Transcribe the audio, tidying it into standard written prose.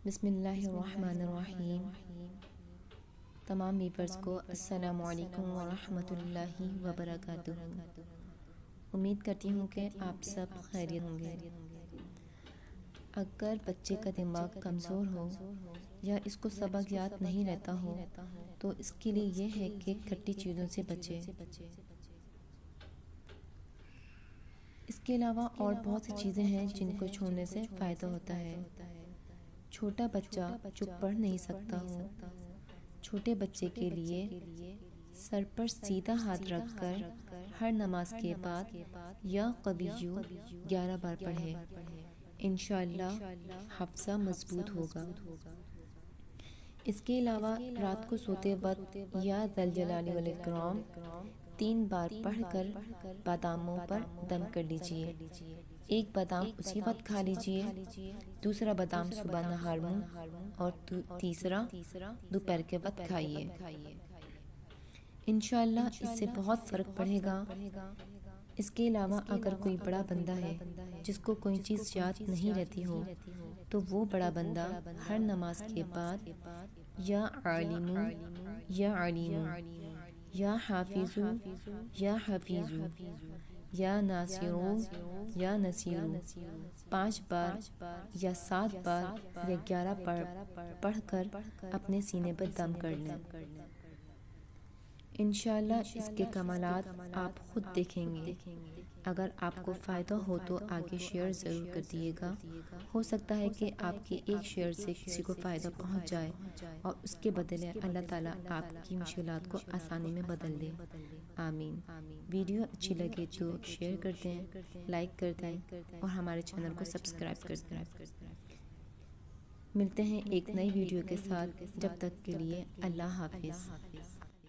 बिस्मिल्लाहिर्रहमानिर्रहीम। तमाम वीवर्स को अस्सलामु अलैकुम व रहमतुल्लाहि व बरकातुहू। उम्मीद करती हूँ कि आप सब खैरियत होंगे। अगर बच्चे का दिमाग कमज़ोर हो या इसको सबक याद नहीं रहता हो तो इसके लिए ये है कि खट्टी चीज़ों से बचे। इसके अलावा और बहुत सी चीज़ें हैं जिनको छोड़ने से फ़ायदा होता है। छोटा बच्चा जो पढ़ नहीं सकता हो, छोटे बच्चे के लिए सर पर सीधा हाथ रखकर हर नमाज के बाद या क़विय्यू 11 बार पढ़े। इंशाअल्लाह हफ्ज़ा मजबूत होगा। इसके अलावा रात को सोते वक्त या दल जलाली वल इकराम 3 बार पढ़कर बादामों पर दम कर लीजिए। एक बादाम उसी वक्त खा लीजिए, दूसरा बादाम सुबह नहार मुँह और तीसरा दोपहर के वक्त खाइए। इंशाअल्लाह इससे बहुत फ़र्क पड़ेगा। इसके अलावा अगर कोई बड़ा बंदा है जिसको कोई चीज़ याद नहीं रहती हो तो वो बड़ा बंदा हर नमाज के बाद या आलिमू या आलिमू या हाफिज़ू या हफीज़ू या नासिरू या नसीरू 5 बार या 7 बार या 11 पढ़कर अपने सीने पर दम कर लें। इंशाअल्लाह इसके कमालात आप खुद देखेंगे। अगर आपको फ़ायदा हो तो आगे शेयर ज़रूर कर दिएगा। हो सकता है कि आपके एक शेयर से किसी को फ़ायदा पहुंच जाए और उसके बदले अल्लाह ताला आपकी मुश्किलात को आसानी में बदल दे। आमीन। वीडियो अच्छी लगे तो शेयर कर दें, लाइक कर दें और हमारे चैनल को सब्सक्राइब कर दें। मिलते हैं एक नई वीडियो के साथ। जब तक के लिए अल्लाह हाफिज़।